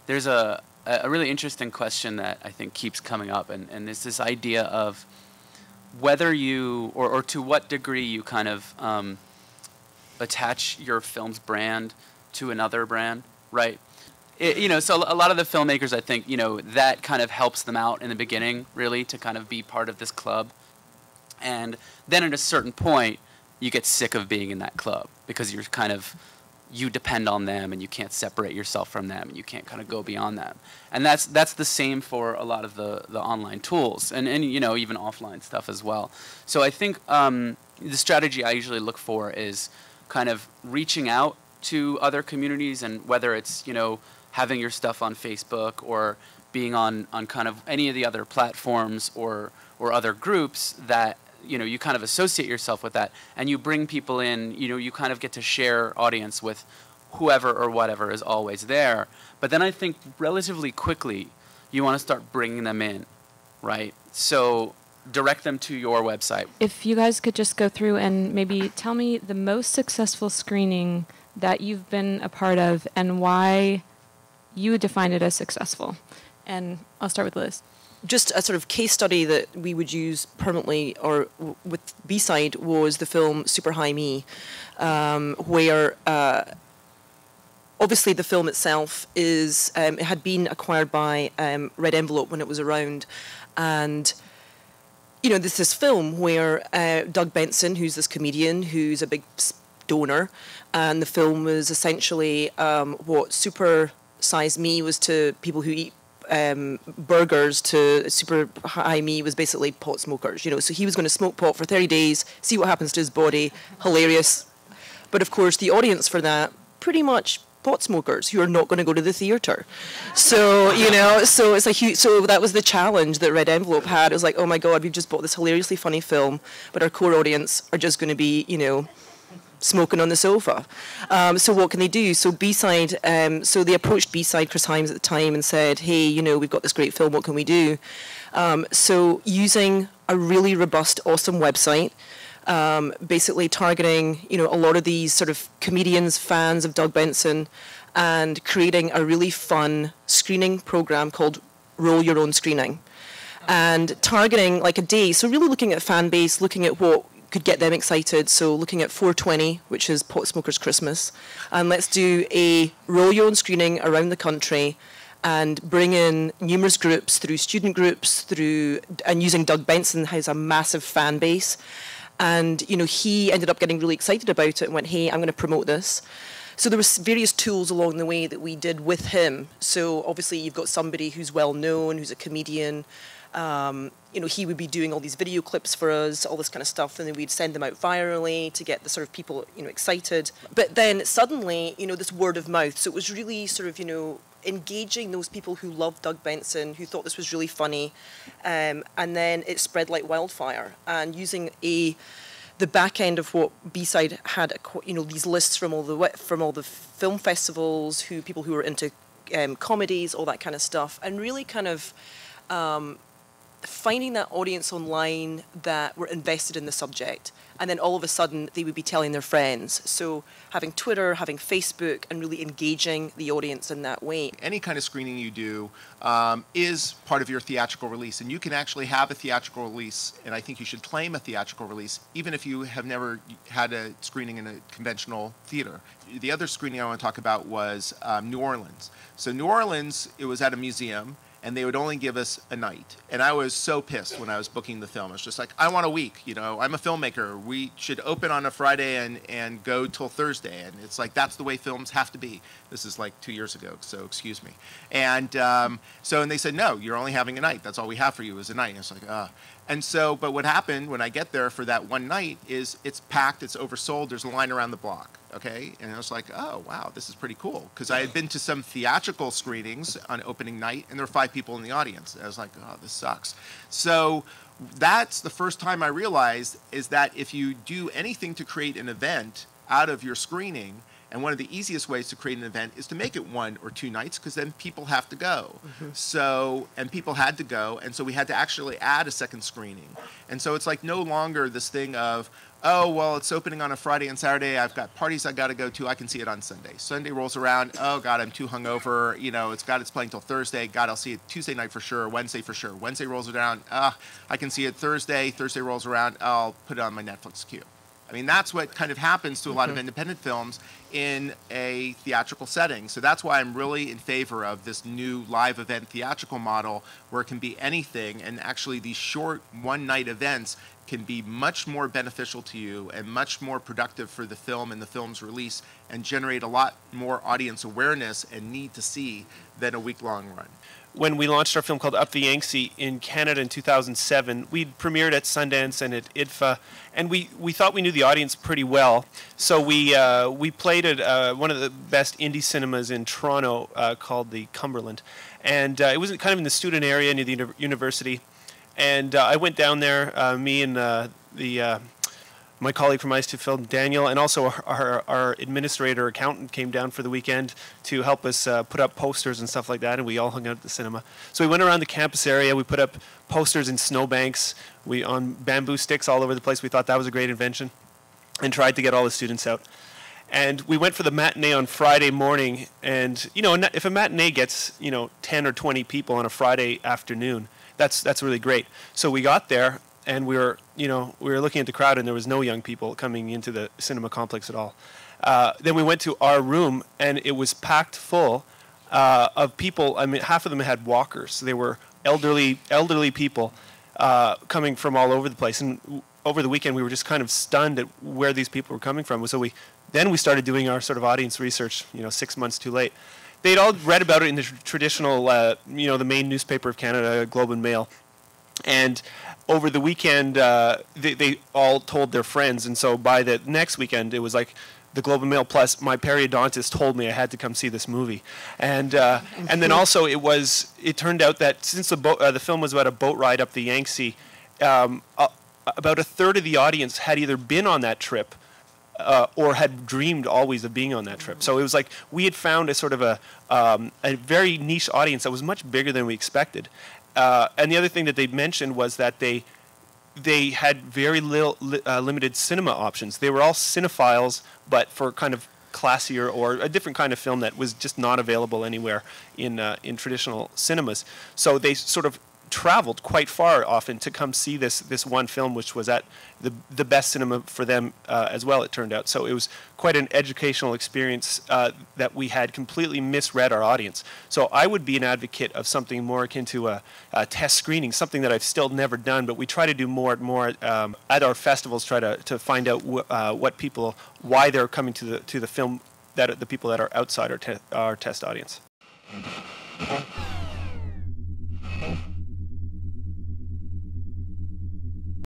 there's a really interesting question that I think keeps coming up, and it's this idea of whether you, or to what degree you kind of attach your film's brand to another brand, right? So a lot of the filmmakers, I think, that kind of helps them out in the beginning, really, to kind of be part of this club. And then at a certain point, you get sick of being in that club because you depend on them and you can't separate yourself from them and you can't kind of go beyond them. And that's the same for a lot of the online tools and even offline stuff as well. So I think the strategy I usually look for is kind of reaching out to other communities, and whether it's, having your stuff on Facebook or being on kind of any of the other platforms or other groups that, you kind of associate yourself with that, and you bring people in, you kind of get to share audience with whoever or whatever is always there. But then I think relatively quickly, you want to start bringing them in, right? So direct them to your website. If you guys could just go through and maybe tell me the most successful screening that you've been a part of and why you would define it as successful. And I'll start with Liz. Just a sort of case study that we would use permanently or with B-side was the film Super High Me, where obviously the film itself is it had been acquired by Red Envelope when it was around, and there's this film where Doug Benson, who's this comedian who's a big donor, and the film was essentially what Super Size Me was to people who eat burgers, to Super High Me was basically pot smokers, so he was going to smoke pot for 30 days, see what happens to his body. Hilarious. But of course the audience for that, pretty much pot smokers who are not going to go to the theatre. So, so it's a huge, so that was the challenge that Red Envelope had. It was like, oh my God, we've just bought this hilariously funny film, but our core audience are just going to be, smoking on the sofa. So what can they do? So B-side, so they approached B-side, Chris Himes at the time, and said, hey, we've got this great film, what can we do? So using a really robust, awesome website, basically targeting, a lot of these sort of comedians, fans of Doug Benson, and creating a really fun screening program called Roll Your Own Screening. And targeting like a day, so really looking at fan base, looking at what could get them excited. So looking at 420, which is Pot Smokers Christmas, and let's do a roll your own screening around the country and bring in numerous groups through student groups, and using Doug Benson has a massive fan base. And he ended up getting really excited about it and went, hey, I'm going to promote this. So there was various tools along the way that we did with him. So obviously you've got somebody who's well known, who's a comedian. He would be doing all these video clips for us, all this kind of stuff, and then we'd send them out virally to get the sort of people, excited. But then suddenly, this word of mouth. So it was really sort of, engaging those people who loved Doug Benson, who thought this was really funny, and then it spread like wildfire. And using the back end of what B-side had, these lists from all the film festivals, people who were into comedies, all that kind of stuff, and really kind of finding that audience online that were invested in the subject, and then all of a sudden they would be telling their friends. So having Twitter, having Facebook, and really engaging the audience in that way. Any kind of screening you do is part of your theatrical release, and you can actually have a theatrical release, and I think you should claim a theatrical release even if you have never had a screening in a conventional theater. The other screening I want to talk about was New Orleans. So New Orleans, it was at a museum, and they would only give us a night. And I was so pissed when I was booking the film. I was just like, I want a week, I'm a filmmaker. We should open on a Friday and go till Thursday. And it's like, that's the way films have to be. This is like 2 years ago, so excuse me. And and they said, no, you're only having a night. That's all we have for you is a night. And it's like, And so, but what happened when I get there for that one night is it's packed, it's oversold, there's a line around the block. Okay, and I was like, oh, wow, this is pretty cool. Because I had been to some theatrical screenings on opening night, and there were 5 people in the audience. I was like, oh, this sucks. So that's the first time I realized is that if you do anything to create an event out of your screening, And one of the easiest ways to create an event is to make it 1 or 2 nights, because then people have to go. And people had to go, and so we had to actually add a second screening. And so it's like no longer this thing of, oh, well, it's opening on a Friday and Saturday. I've got parties I got to go to. I can see it on Sunday. Sunday rolls around. Oh, God, I'm too hungover. You know, it's playing till Thursday. God, I'll see it Tuesday night for sure. Wednesday for sure. Wednesday rolls around. I can see it Thursday. Thursday rolls around. I'll put it on my Netflix queue. I mean, that's what kind of happens to a lot of independent films in a theatrical setting. So that's why I'm really in favor of this new live event theatrical model, where it can be anything, and actually these short one-night events can be much more beneficial to you and much more productive for the film and the film's release, and generate a lot more audience awareness and need to see than a week-long run. When we launched our film called Up the Yangtze in Canada in 2007, we premiered at Sundance and at IDFA, and we thought we knew the audience pretty well. So we played at one of the best indie cinemas in Toronto called the Cumberland. And it was kind of in the student area near the university. And I went down there, me and my colleague from Ice to Film, Daniel, and also our administrator accountant came down for the weekend to help us put up posters and stuff like that, and we all hung out at the cinema. So we went around the campus area. We put up posters in snowbanks, on bamboo sticks all over the place. We thought that was a great invention, and tried to get all the students out. And we went for the matinee on Friday morning, and if a matinee gets 10 or 20 people on a Friday afternoon, that's really great. So we got there, and we were looking at the crowd, and there was no young people coming into the cinema complex at all. Then we went to our room, and it was packed full of people. I mean, half of them had walkers. They were elderly people coming from all over the place. And over the weekend, we were just kind of stunned at where these people were coming from. So we started doing our sort of audience research, 6 months too late. They'd all read about it in the traditional, the main newspaper of Canada, Globe and Mail. And over the weekend, they all told their friends. And so by the next weekend, it was like the Globe and Mail plus my periodontist told me I had to come see this movie. And then also it turned out that since the film was about a boat ride up the Yangtze, about a third of the audience had either been on that trip or had dreamed always of being on that trip. So it was like we had found a sort of a very niche audience that was much bigger than we expected. And the other thing that they mentioned was that they had very limited cinema options. They were all cinephiles, but for kind of classier or a different kind of film that was just not available anywhere in traditional cinemas. So they sort of traveled quite far often to come see this one film, which was at the best cinema for them as well, it turned out. So it was quite an educational experience that we had completely misread our audience. So I would be an advocate of something more akin to a test screening, something that I've still never done, but we try to do more and more at our festivals, try to find out why they're coming to the film, that the people that are outside our test audience.